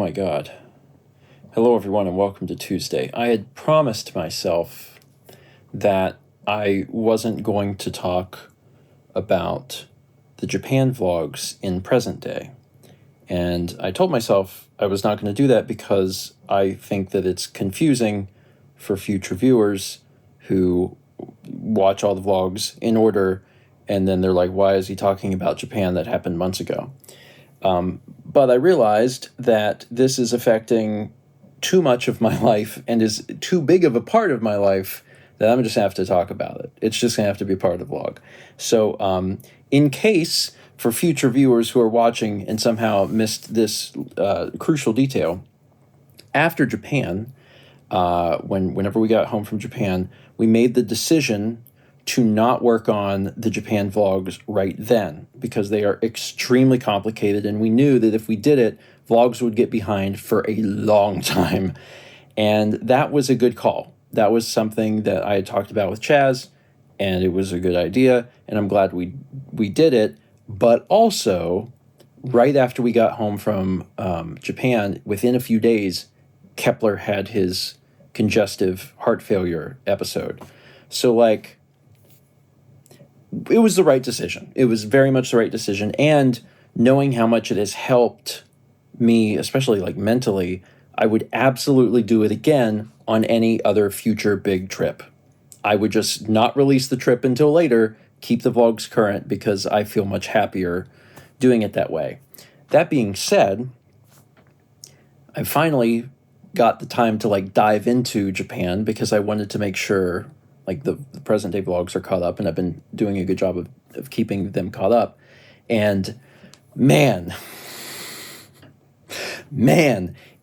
my God. Hello, everyone, and welcome to Tuesday. I had promised myself that I wasn't going to talk about the Japan vlogs in present day. And I told myself I was not going to do that because I think that it's confusing for future viewers who watch all the vlogs in order, and then they're like, why is he talking about Japan that happened months ago? But I realized that this is affecting too much of my life and is too big of a part of my life that I'm just going to have to talk about it. It's just going to have to be part of the vlog. So in case for future viewers who are watching and somehow missed this crucial detail, after Japan, whenever we got home from Japan, we made the decision to not work on the Japan vlogs right then because they are extremely complicated, and we knew that if we did it, vlogs would get behind for a long time. And that was a good call. That was something that I had talked about with Chaz, and it was a good idea, and I'm glad we did it. But also, right after we got home from Japan, within a few days, Kepler had his congestive heart failure episode. So, like, it was the right decision. It was very much the right decision. And knowing how much it has helped me, especially like mentally, I would absolutely do it again on any other future big trip. I would just not release the trip until later, keep the vlogs current because I feel much happier doing it that way. That being said, I finally got the time to like dive into Japan because I wanted to make sure like the present day vlogs are caught up, and I've been doing a good job of keeping them caught up. And man,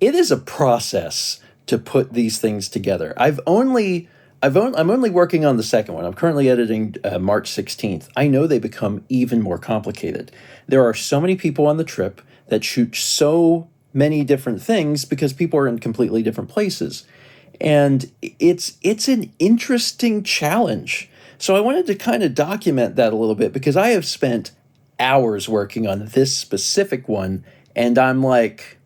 it is a process to put these things together. I'm only working on the second one. I'm currently editing March 16th. I know they become even more complicated. There are so many people on the trip that shoot so many different things because people are in completely different places. And it's an interesting challenge. So I wanted to kind of document that a little bit because I have spent hours working on this specific one, and I'm like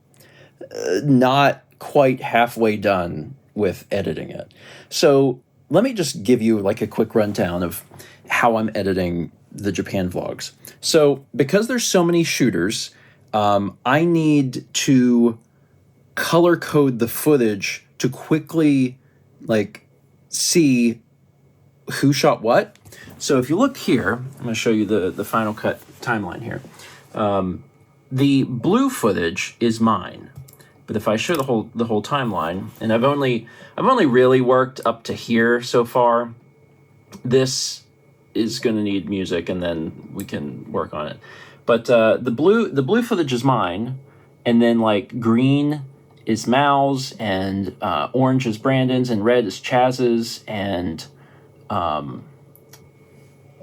not quite halfway done with editing it. So let me just give you like a quick rundown of how I'm editing the Japan vlogs. So because there's so many shooters, I need to color code the footage to quickly like see who shot what. So if you look here, I'm going to show you the Final Cut timeline here. The blue footage is mine, but if I show the whole timeline, and I've only really worked up to here so far. This is going to need music, and then we can work on it. But the blue footage is mine, and then like green is Mal's, and orange is Brandon's, and red is Chaz's, and I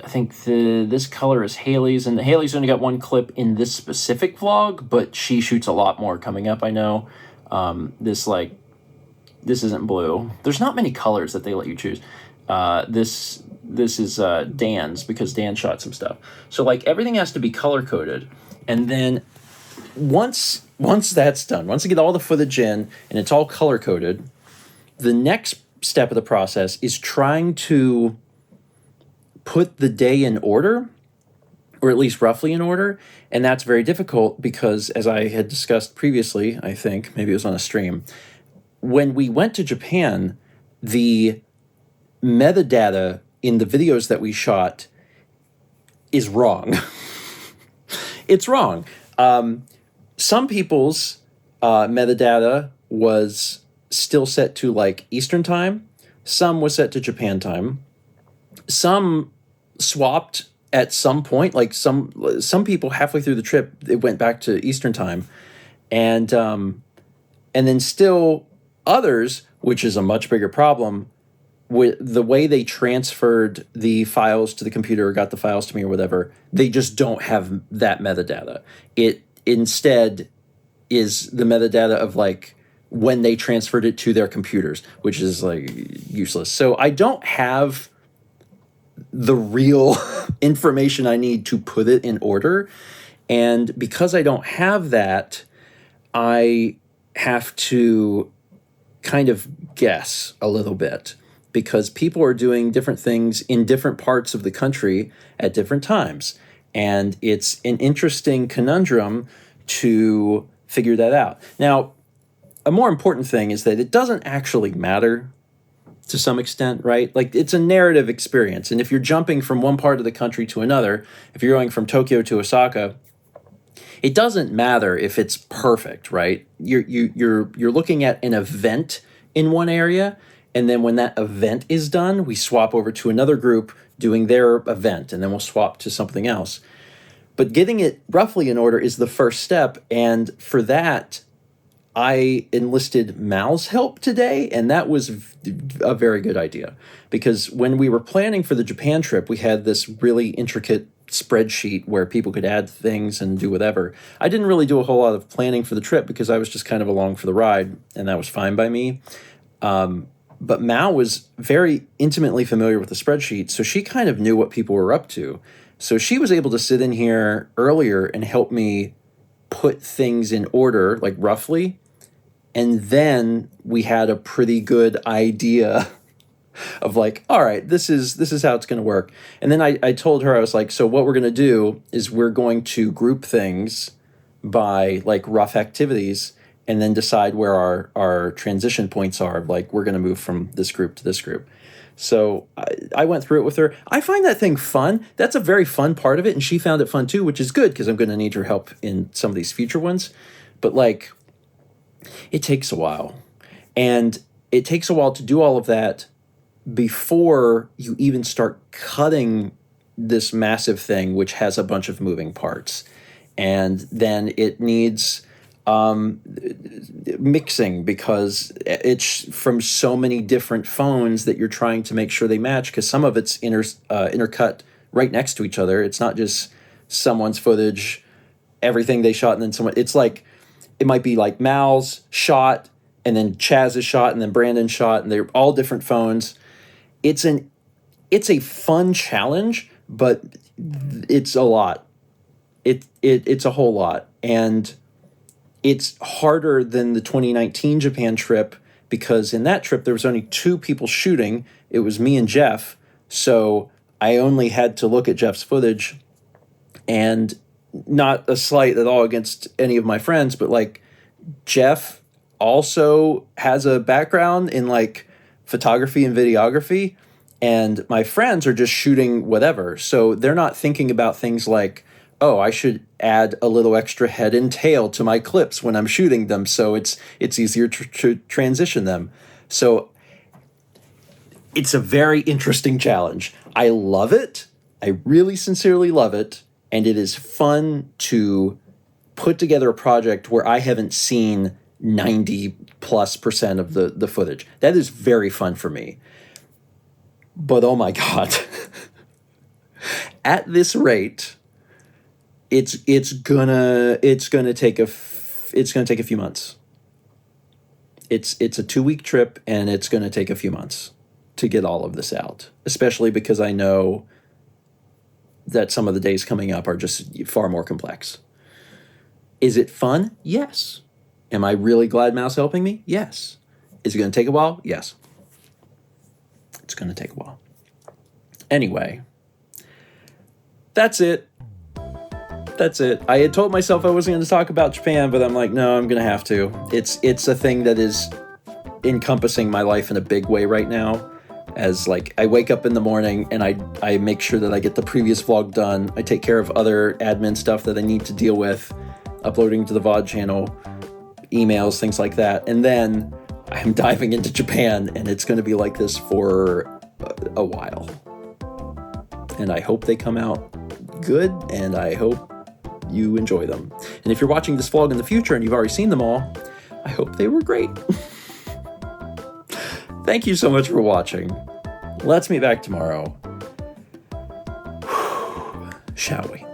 think this color is Haley's, and Haley's only got one clip in this specific vlog, but she shoots a lot more coming up, I know. This isn't blue. There's not many colors that they let you choose. This is Dan's because Dan shot some stuff. So like everything has to be color coded, and then once that's done, once I get all the footage in and it's all color coded, the next step of the process is trying to put the day in order, or at least roughly in order. And that's very difficult because, as I had discussed previously, I think maybe it was on a stream, when we went to Japan, the metadata in the videos that we shot is wrong. It's wrong. Some people's metadata was still set to like Eastern time. Some was set to Japan time. Some swapped at some point. Like some people halfway through the trip, it went back to Eastern time, and then still others, which is a much bigger problem, with the way they transferred the files to the computer or got the files to me or whatever, they just don't have that metadata. It instead is the metadata of like when they transferred it to their computers, which is like useless. So I don't have the real information I need to put it in order. And because I don't have that, I have to kind of guess a little bit because people are doing different things in different parts of the country at different times. And it's an interesting conundrum to figure that out. Now, a more important thing is that it doesn't actually matter to some extent, right? Like, it's a narrative experience. And if you're jumping from one part of the country to another, if you're going from Tokyo to Osaka, it doesn't matter if it's perfect, right? You're looking at an event in one area, and then when that event is done, we swap over to another group doing their event, and then we'll swap to something else. But getting it roughly in order is the first step, and for that, I enlisted Mal's help today, and that was a very good idea. Because when we were planning for the Japan trip, we had this really intricate spreadsheet where people could add things and do whatever. I didn't really do a whole lot of planning for the trip because I was just kind of along for the ride, and that was fine by me. But Mal was very intimately familiar with the spreadsheet, so she kind of knew what people were up to. So she was able to sit in here earlier and help me put things in order, like roughly. And then we had a pretty good idea of like, all right, this is how it's going to work. And then I told her, I was like, so what we're going to do is we're going to group things by like rough activities and then decide where our transition points are. Like, we're going to move from this group to this group. So I went through it with her. I find that thing fun. That's a very fun part of it. And she found it fun too, which is good because I'm going to need her help in some of these future ones. But like, it takes a while. And it takes a while to do all of that before you even start cutting this massive thing, which has a bunch of moving parts. And then it needs mixing because it's from so many different phones that you're trying to make sure they match, because some of it's intercut right next to each other. It's not just someone's footage, everything they shot, and then someone. It's like, it might be like Mal's shot, and then Chaz's shot, and then Brandon's shot, and they're all different phones. It's a fun challenge, but it's a lot. It's a whole lot. And it's harder than the 2019 Japan trip because in that trip there was only 2 people shooting. It was me and Jeff. So I only had to look at Jeff's footage, and not a slight at all against any of my friends, but like, Jeff also has a background in like photography and videography, and my friends are just shooting whatever. So they're not thinking about things like, oh, I should add a little extra head and tail to my clips when I'm shooting them so it's easier to transition them. So it's a very interesting challenge. I love it. I really sincerely love it. And it is fun to put together a project where I haven't seen 90+% of the footage. That is very fun for me. But oh my God, at this rate, it's gonna take a few months. It's a 2-week trip, and it's gonna take a few months to get all of this out, especially because I know that some of the days coming up are just far more complex. Is it fun? Yes. Am I really glad Mal's helping me? Yes. Is it going to take a while? Yes. It's going to take a while. Anyway, that's it. I had told myself I wasn't going to talk about Japan, but I'm like, no, I'm going to have to. It's a thing that is encompassing my life in a big way right now. As like, I wake up in the morning and I make sure that I get the previous vlog done. I take care of other admin stuff that I need to deal with, uploading to the VOD channel, emails, things like that. And then I'm diving into Japan, and it's going to be like this for a while. And I hope they come out good, and I hope you enjoy them. And if you're watching this vlog in the future and you've already seen them all, I hope they were great. Thank you so much for watching. Let's meet back tomorrow. Shall we?